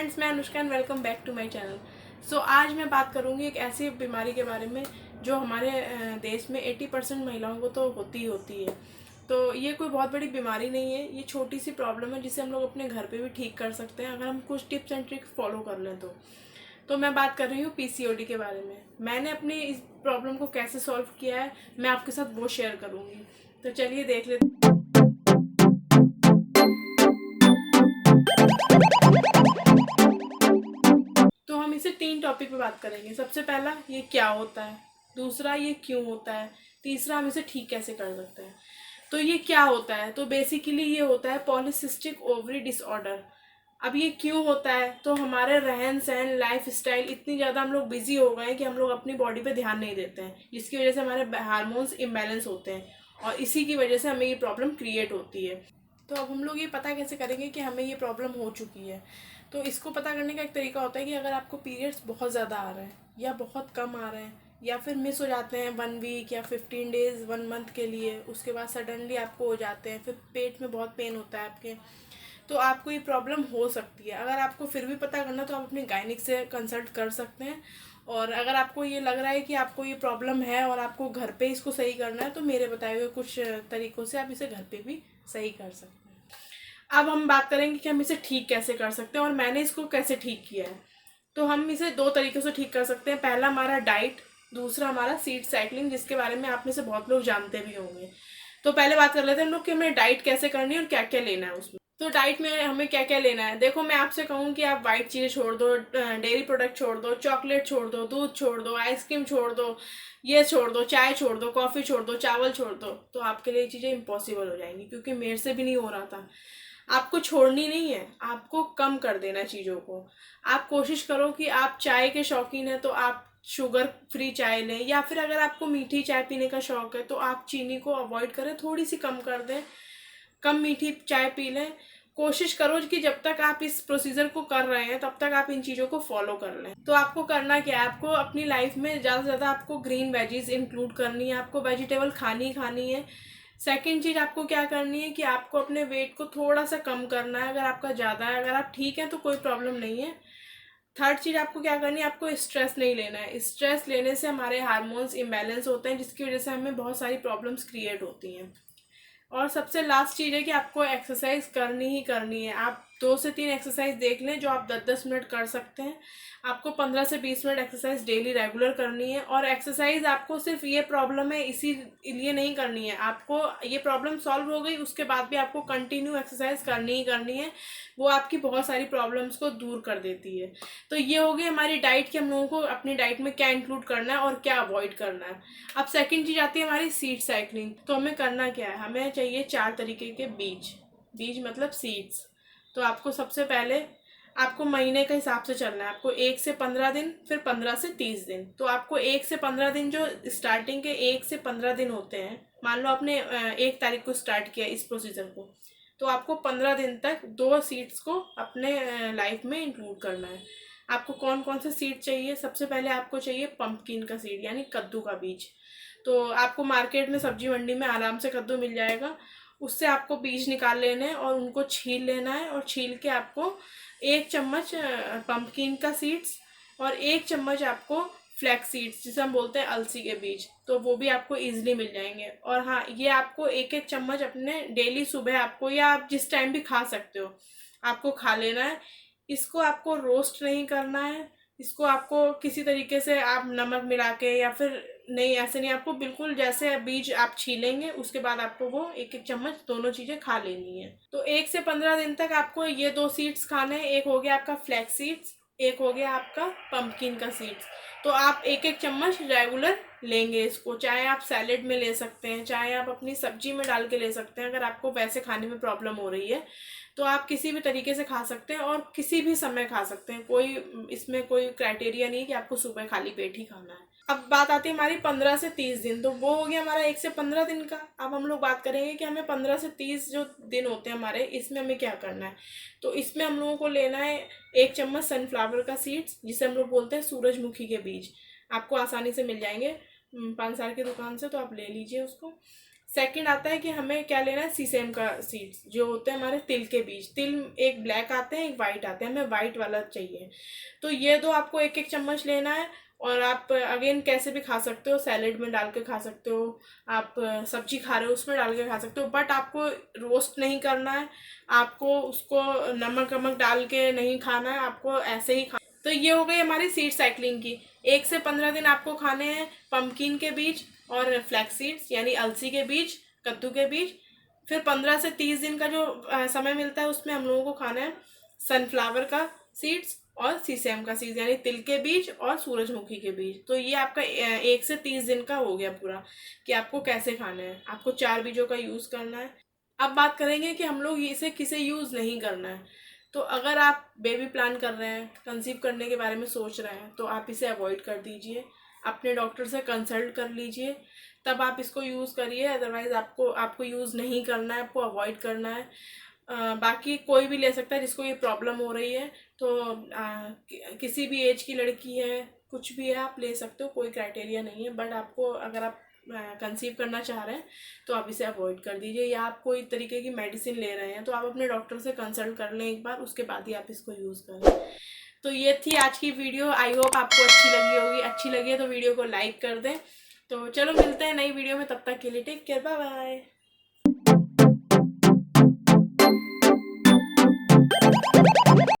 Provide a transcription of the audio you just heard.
Friends, मैं Anushka and welcome back to my channel. आज मैं बात करूंगी एक ऐसी बीमारी के बारे में जो हमारे देश में 80% महिलाओं को तो होती ही होती है। तो ये कोई बहुत बड़ी बीमारी नहीं है, ये छोटी सी प्रॉब्लम है जिसे हम लोग अपने घर पे भी ठीक कर सकते हैं अगर हम कुछ टिप्स एंड ट्रिक्स फॉलो कर लें तो मैं बात कर रही हूँ पीसीओडी के बारे में। मैंने अपनी इस प्रॉब्लम को कैसे सॉल्व किया है मैं आपके साथ वो शेयर करूँगी। तो चलिए देख लेते हैं। तो हम इसे 3 टॉपिक पे बात करेंगे। सबसे पहला, ये क्या होता है। दूसरा, ये क्यों होता है। तीसरा, हम इसे ठीक कैसे कर सकते हैं। तो ये क्या होता है, तो बेसिकली ये होता है पॉलिसिस्टिक ओवरी डिसऑर्डर। अब ये क्यों होता है, तो हमारे रहन सहन, लाइफ स्टाइल, इतनी ज़्यादा हम लोग बिजी हो गए हैं कि हम लोग अपनी बॉडी पे ध्यान नहीं देते हैं, जिसकी वजह से हमारे हार्मोन्स इम्बैलेंस होते हैं और इसी की वजह से हमें ये प्रॉब्लम क्रिएट होती है। तो अब हम लोग ये पता कैसे करेंगे कि हमें ये प्रॉब्लम हो चुकी है। तो इसको पता करने का एक तरीका होता है कि अगर आपको पीरियड्स बहुत ज़्यादा आ रहे हैं या बहुत कम आ रहे हैं या फिर मिस हो जाते हैं 1 वीक या 15 डेज 1 मंथ के लिए, उसके बाद सडनली आपको हो जाते हैं, फिर पेट में बहुत पेन होता है आपके, तो आपको ये प्रॉब्लम हो सकती है। अगर आपको फिर भी पता करना तो आप अपने गायनिक से कंसल्ट कर सकते हैं। और अगर आपको ये लग रहा है कि आपको ये प्रॉब्लम है और आपको घर पे इसको सही करना है तो मेरे बताए हुए कुछ तरीकों से आप इसे घर पे भी सही कर सकते हैं। अब हम बात करेंगे कि हम इसे ठीक कैसे कर सकते हैं और मैंने इसको कैसे ठीक किया है। तो हम इसे 2 तरीकों से ठीक कर सकते हैं। पहला हमारा डाइट, दूसरा हमारा सीड साइकिलिंग, जिसके बारे में आप में से बहुत लोग जानते भी होंगे। तो पहले बात कर लेते हैं हम लोग कि हमें डाइट कैसे करनी है और क्या क्या लेना है उसमें। तो डाइट में हमें क्या क्या लेना है, देखो मैं आपसे कहूँ कि आप वाइट चीज़ें छोड़ दो, डेयरी प्रोडक्ट छोड़ दो, चॉकलेट छोड़ दो, दूध छोड़ दो, आइसक्रीम छोड़ दो, ये छोड़ दो, चाय छोड़ दो, कॉफ़ी छोड़ दो, चावल छोड़ दो, तो आपके लिए ये चीज़ें इम्पॉसिबल हो जाएंगी, क्योंकि मेरे से भी नहीं हो रहा था। आपको छोड़नी नहीं है, आपको कम कर देना चीज़ों को। आप कोशिश करो कि आप चाय के शौकीन हैं तो आप शुगर फ्री चाय लें, या फिर अगर आपको मीठी चाय पीने का शौक है तो आप चीनी को अवॉइड करें, थोड़ी सी कम कर दें, कम मीठी चाय पी लें। कोशिश करो कि जब तक आप इस प्रोसीजर को कर रहे हैं तब तक आप इन चीज़ों को फॉलो कर लें। तो आपको करना क्या है, आपको अपनी लाइफ में ज़्यादा से ज़्यादा आपको ग्रीन वेजीज इंक्लूड करनी है, आपको वेजिटेबल खानी खानी है। सेकंड चीज़ आपको क्या करनी है कि आपको अपने वेट को थोड़ा सा कम करना है। अगर आपका ज़्यादा है, अगर आप ठीक हैं तो कोई प्रॉब्लम नहीं है। थर्ड चीज़ आपको क्या करनी है, आपको स्ट्रेस नहीं लेना है। स्ट्रेस लेने से हमारे हार्मोन्स इम्बैलेंस होते हैं, जिसकी वजह से हमें बहुत सारी प्रॉब्लम्स क्रिएट होती हैं। और सबसे लास्ट चीज़ है कि आपको एक्सरसाइज करनी ही करनी है। आप 2 से 3 एक्सरसाइज देख लें जो आप 10-10 मिनट कर सकते हैं। आपको 15 से 20 मिनट एक्सरसाइज डेली रेगुलर करनी है। और एक्सरसाइज आपको सिर्फ ये प्रॉब्लम है इसीलिए नहीं करनी है, आपको ये प्रॉब्लम सॉल्व हो गई उसके बाद भी आपको कंटिन्यू एक्सरसाइज करनी ही करनी है। वो आपकी बहुत सारी प्रॉब्लम्स को दूर कर देती है। तो ये हो गई हमारी डाइट कि हम लोगों को अपनी डाइट में क्या इंक्लूड करना है और क्या अवॉइड करना है। अब सेकंड चीज आती है हमारी सीड साइकिलिंग। तो हमें करना क्या है, हमें चाहिए 4 तरीके के बीज। बीज मतलब सीड्स। तो आपको सबसे पहले आपको महीने के हिसाब से चलना है। आपको 1 से 15 दिन, फिर 15 से 30 दिन। तो आपको 1 से 15 दिन, जो स्टार्टिंग के 1 से 15 दिन होते हैं, मान लो आपने 1 तारीख को स्टार्ट किया इस प्रोसीजर को, तो आपको 15 दिन तक 2 सीड्स को अपने लाइफ में इंक्लूड करना है। आपको कौन कौन से सीड चाहिए, सबसे पहले आपको चाहिए पंपकिन का सीड, यानी कद्दू का बीज। तो आपको मार्केट में सब्जी मंडी में आराम से कद्दू मिल जाएगा। उससे आपको बीज निकाल लेने हैं और उनको छील लेना है। और छील के आपको 1 चम्मच पंपकिन का सीड्स और 1 चम्मच आपको फ्लैक्स सीड्स, जिसे हम बोलते हैं अलसी के बीज, तो वो भी आपको इजीली मिल जाएंगे। और हाँ, ये आपको 1-1 चम्मच अपने डेली सुबह आपको, या आप जिस टाइम भी खा सकते हो, आपको खा लेना है। इसको आपको रोस्ट नहीं करना है। इसको आपको किसी तरीके से आप नमक मिला के या फिर नहीं, ऐसे नहीं, आपको बिल्कुल जैसे बीज आप छीलेंगे उसके बाद आपको वो 1-1 चम्मच दोनों चीज़ें खा लेनी है। तो 1 से 15 दिन तक आपको ये 2 सीड्स खाने हैं। एक हो गया आपका फ्लैक्स सीड्स, एक हो गया आपका पंपकिन का सीड्स। तो आप 1-1 चम्मच रेगुलर लेंगे इसको, चाहे आप सैलेड में ले सकते हैं, चाहे आप अपनी सब्जी में डाल के ले सकते हैं। अगर आपको वैसे खाने में प्रॉब्लम हो रही है तो आप किसी भी तरीके से खा सकते हैं और किसी भी समय खा सकते हैं। कोई इसमें कोई क्राइटेरिया नहीं कि आपको सुबह खाली पेट ही खाना है। अब बात आती है हमारी 15 से 30 दिन। तो वो हो गया हमारा 1 से 15 दिन का। अब हम लोग बात करेंगे कि हमें 15 से 30 जो दिन होते हैं हमारे, इसमें हमें क्या करना है। तो इसमें हम लोगों को लेना है 1 चम्मच सनफ्लावर का सीड्स, जिसे हम लोग बोलते हैं सूरजमुखी के बीज। आपको आसानी से मिल जाएंगे 5 साल की दुकान से, तो आप ले लीजिए उसको। सेकंड आता है कि हमें क्या लेना है, सीसेम का सीड्स जो होते हैं हमारे तिल के बीज। तिल एक ब्लैक आते हैं, एक वाइट आते हैं, हमें वाइट वाला चाहिए। तो ये दो आपको एक एक चम्मच लेना है। और आप अगेन कैसे भी खा सकते हो, सैलेड में डाल के खा सकते हो, आप सब्जी खा रहे हो उसमें डाल के खा सकते हो, बट आपको रोस्ट नहीं करना है, आपको उसको नमक वमक डाल के नहीं खाना है, आपको ऐसे ही खा। तो ये हो गई हमारी सीड साइकिलिंग की। 1 से 15 दिन आपको खाने हैं पम्पकिन के बीज और फ्लैक्स सीड्स यानी अलसी के बीज, कद्दू के बीज। फिर 15 से 30 दिन का जो समय मिलता है उसमें हम लोगों को खाना है सनफ्लावर का सीड्स और सीसम का सीड्स यानी तिल के बीज और सूरजमुखी के बीज। तो ये आपका 1 से 30 दिन का हो गया पूरा कि आपको कैसे खाना है। आपको 4 बीजों का यूज़ करना है। अब बात करेंगे कि हम लोग इसे किसे यूज़ नहीं करना है। तो अगर आप बेबी प्लान कर रहे हैं, कंसीव करने के बारे में सोच रहे हैं, तो आप इसे अवॉइड कर दीजिए, अपने डॉक्टर से कंसल्ट कर लीजिए, तब आप इसको यूज़ करिए। अदरवाइज़ आपको आपको यूज़ नहीं करना है, आपको अवॉइड करना है। बाकी कोई भी ले सकता है जिसको ये प्रॉब्लम हो रही है। तो किसी भी एज की लड़की है, कुछ भी है, आप ले सकते हो, कोई क्राइटेरिया नहीं है। बट आपको अगर आप कंसीव करना चाह रहे हैं तो आप इसे अवॉइड कर दीजिए, या आप कोई तरीके की मेडिसिन ले रहे हैं तो आप अपने डॉक्टर से कंसल्ट कर लें एक बार, उसके बाद ही आप इसको यूज़ करें। तो ये थी आज की वीडियो। आई होप आपको अच्छी लगी होगी। अच्छी लगी है तो वीडियो को लाइक कर दें। तो चलो मिलते हैं नई वीडियो में, तब तक के लिए टेक केयर, बाय बाय।